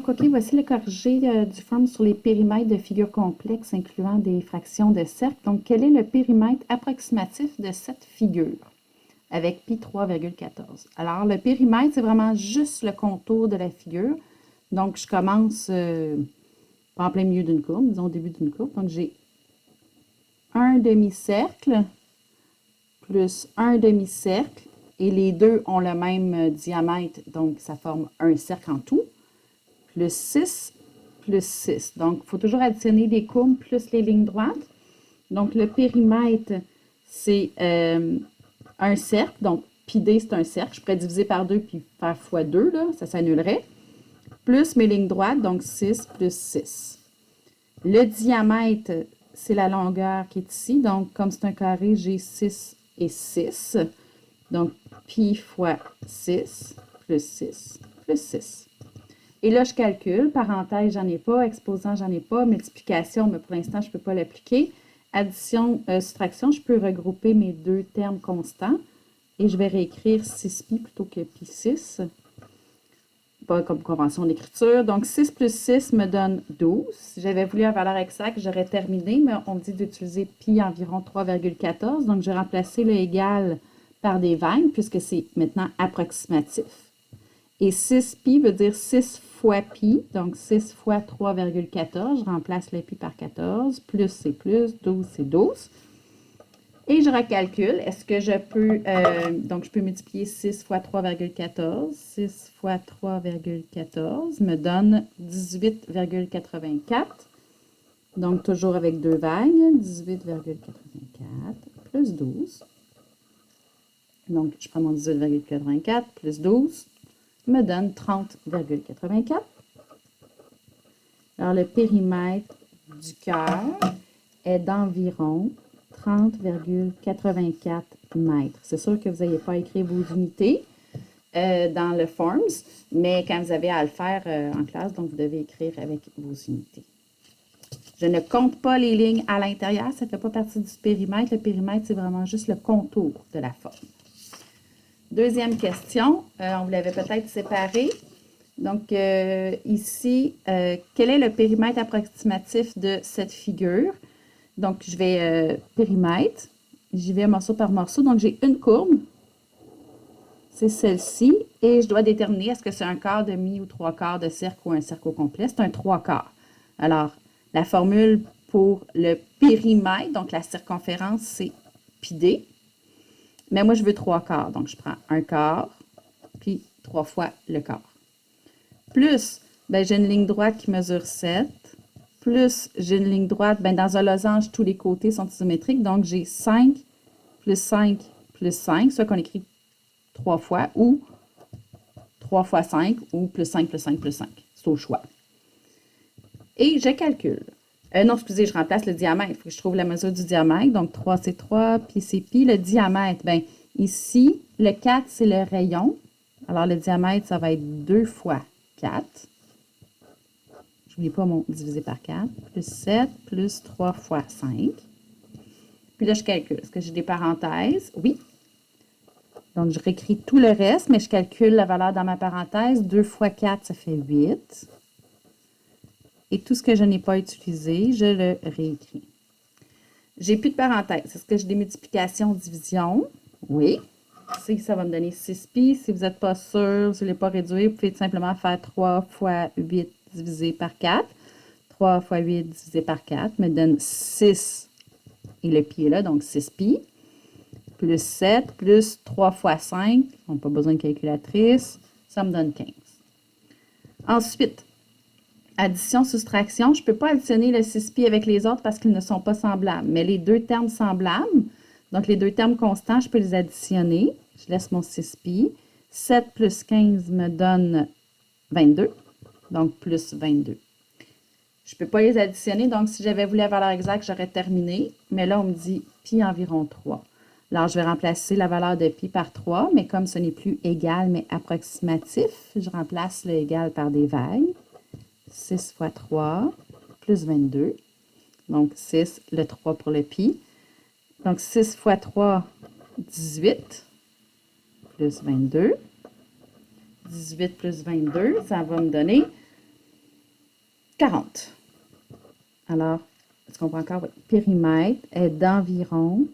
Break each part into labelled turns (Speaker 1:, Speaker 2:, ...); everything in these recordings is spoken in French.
Speaker 1: Donc, OK, voici le corrigé du forme sur les périmètres de figures complexes incluant des fractions de cercle. Donc, quel est le périmètre approximatif de cette figure avec pi 3,14? Alors, le périmètre, c'est vraiment juste le contour de la figure. Donc, je commence en plein milieu d'une courbe, disons au début d'une courbe. Donc, j'ai un demi-cercle plus un demi-cercle et les deux ont le même diamètre, donc ça forme un cercle en tout. Plus 6, plus 6. Donc, il faut toujours additionner les courbes plus les lignes droites. Donc, le périmètre, c'est un cercle. Donc, pi d, c'est un cercle. Je pourrais diviser par 2 puis faire fois 2, là, ça s'annulerait. Plus mes lignes droites, donc 6 plus 6. Le diamètre, c'est la longueur qui est ici. Donc, comme c'est un carré, j'ai 6 et 6. Donc, pi fois 6 plus 6 plus 6. Et là, je calcule. Parenthèse, j'en ai pas. Exposant, j'en ai pas. Multiplication, mais pour l'instant, je ne peux pas l'appliquer. Addition, soustraction, je peux regrouper mes deux termes constants. Et je vais réécrire 6pi plutôt que pi 6. Pas comme convention d'écriture. Donc, 6 plus 6 me donne 12. Si j'avais voulu la valeur exacte, j'aurais terminé, mais on me dit d'utiliser pi environ 3,14. Donc, je vais remplacer le égal par des vagues, puisque c'est maintenant approximatif. Et 6pi veut dire 6 fois pi, donc 6 fois 3,14. Je remplace le pi par 14. Plus c'est plus, 12 c'est 12. Et je recalcule. Est-ce que je peux... donc, je peux multiplier 6 fois 3,14. 6 fois 3,14 me donne 18,84. Donc, toujours avec deux vagues. 18,84 plus 12. Donc, je prends mon 18,84 plus 12. Me donne 30,84. Alors, le périmètre du cœur est d'environ 30,84 mètres. C'est sûr que vous n'allez pas écrire vos unités dans le Forms, mais quand vous avez à le faire en classe, donc vous devez écrire avec vos unités. Je ne compte pas les lignes à l'intérieur, ça ne fait pas partie du périmètre. Le périmètre, c'est vraiment juste le contour de la forme. Deuxième question, on vous l'avait peut-être séparé. Donc, ici, quel est le périmètre approximatif de cette figure? Donc, je vais périmètre. J'y vais morceau par morceau. Donc, j'ai une courbe. C'est celle-ci. Et je dois déterminer est-ce que c'est un quart, demi ou trois quarts de cercle ou un cercle au complet. C'est un trois quarts. Alors, la formule pour le périmètre, donc la circonférence, c'est pi d. Mais moi, je veux trois quarts. Donc, je prends un quart, puis 3 fois le quart. Plus, ben, j'ai une ligne droite qui mesure 7. Plus, j'ai une ligne droite. Ben, dans un losange, tous les côtés sont symétriques. Donc, j'ai 5 plus 5 plus 5, soit qu'on écrit 3 fois, ou 3 fois 5, ou plus 5 plus 5 plus 5. C'est au choix. Et je calcule. Non, excusez, je remplace le diamètre. Il faut que je trouve la mesure du diamètre. Donc, 3, c'est 3, pi, c'est pi. Le diamètre, bien, ici, le 4, c'est le rayon. Alors, le diamètre, ça va être 2 fois 4. N'oubliez pas mon divisé par 4. Plus 7, plus 3 fois 5. Puis là, je calcule. Est-ce que j'ai des parenthèses? Oui. Donc, je réécris tout le reste, mais je calcule la valeur dans ma parenthèse. 2 fois 4, ça fait 8. Et tout ce que je n'ai pas utilisé, je le réécris. J'ai plus de parenthèses. Est-ce que j'ai des multiplications, division? Oui. Ici, ça va me donner 6pi. Si vous n'êtes pas sûr, si vous ne voulez pas réduire, vous pouvez tout simplement faire 3 fois 8 divisé par 4. 3 fois 8 divisé par 4 me donne 6. Et le pi est là, donc 6pi. Plus 7, plus 3 fois 5. On n'a pas besoin de calculatrice. Ça me donne 15. Ensuite, addition, soustraction. Je ne peux pas additionner le 6pi avec les autres parce qu'ils ne sont pas semblables. Mais les deux termes semblables, donc les deux termes constants, je peux les additionner. Je laisse mon 6pi. 7 plus 15 me donne 22. Donc, plus 22. Je ne peux pas les additionner. Donc, si j'avais voulu la valeur exacte, j'aurais terminé. Mais là, on me dit pi environ 3. Alors, je vais remplacer la valeur de pi par 3. Mais comme ce n'est plus égal, mais approximatif, je remplace le égal par des vagues. 6 fois 3, plus 22. Donc, 6, le 3 pour le pi. Donc, 6 fois 3, 18, plus 22. 18 plus 22, ça va me donner 40. Alors, tu comprends encore? Oui. Périmètre est d'environ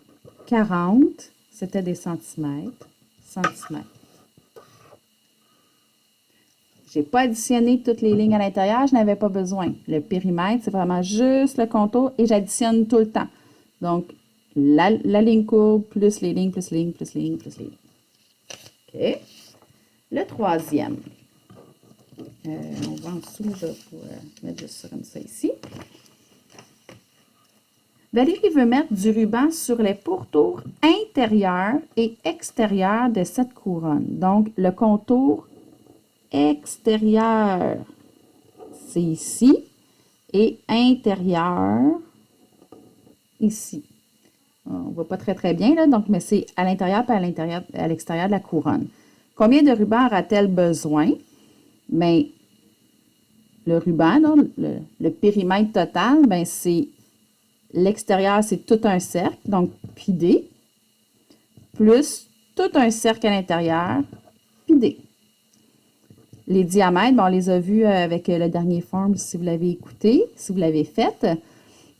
Speaker 1: 40, c'était des centimètres, centimètres. Je n'ai pas additionné toutes les lignes à l'intérieur, je n'avais pas besoin. Le périmètre, c'est vraiment juste le contour et j'additionne tout le temps. Donc, la ligne courbe plus les lignes, plus les lignes, plus les lignes, plus les lignes. OK. Le troisième. On va en dessous, je vais mettre juste ça comme ça ici. Valérie veut mettre du ruban sur les pourtours intérieurs et extérieurs de cette couronne. Donc, le contour extérieur, c'est ici, et intérieur, ici. On ne voit pas très, très bien, là, donc, mais c'est à l'intérieur et à l'extérieur de la couronne. Combien de ruban aura-t-elle besoin? Bien, le ruban, là, le périmètre total, bien, c'est l'extérieur, c'est tout un cercle, donc pi d, plus tout un cercle à l'intérieur, pi d. Les diamètres, bon, on les a vus avec le dernier form, si vous l'avez écouté, si vous l'avez fait.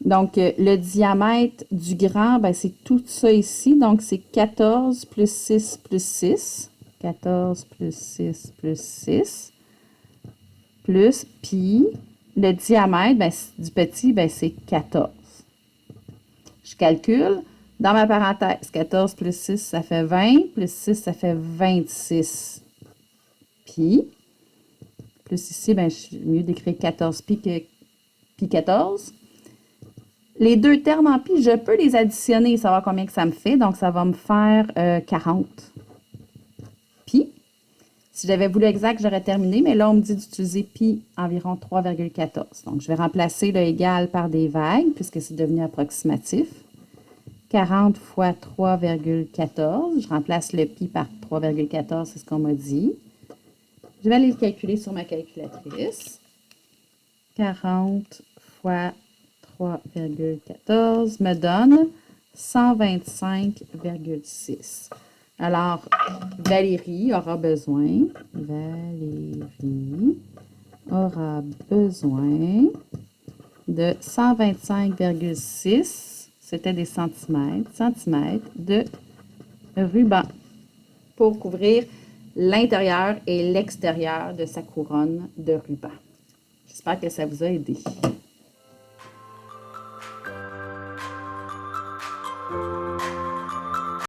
Speaker 1: Donc, le diamètre du grand, ben, c'est tout ça ici. Donc, c'est 14 plus 6 plus 6. 14 plus 6 plus 6. Plus pi. Le diamètre ben, du petit, ben, c'est 14. Je calcule. Dans ma parenthèse, 14 plus 6, ça fait 20. Plus 6, ça fait 26 pi. Plus ici, ben, je mieux d'écrire 14 pi que pi 14. Les deux termes en pi, je peux les additionner et savoir combien que ça me fait. Donc, ça va me faire 40 pi. Si j'avais voulu exact, j'aurais terminé, mais là, on me dit d'utiliser pi environ 3,14. Donc, je vais remplacer le égal par des vagues, puisque c'est devenu approximatif. 40 fois 3,14. Je remplace le pi par 3,14, c'est ce qu'on m'a dit. Je vais aller le calculer sur ma calculatrice. 40 fois 3,14 me donne 125,6. Alors, Valérie aura besoin de 125,6, c'était des centimètres de ruban pour couvrir l'intérieur et l'extérieur de sa couronne de ruban. J'espère que ça vous a aidé.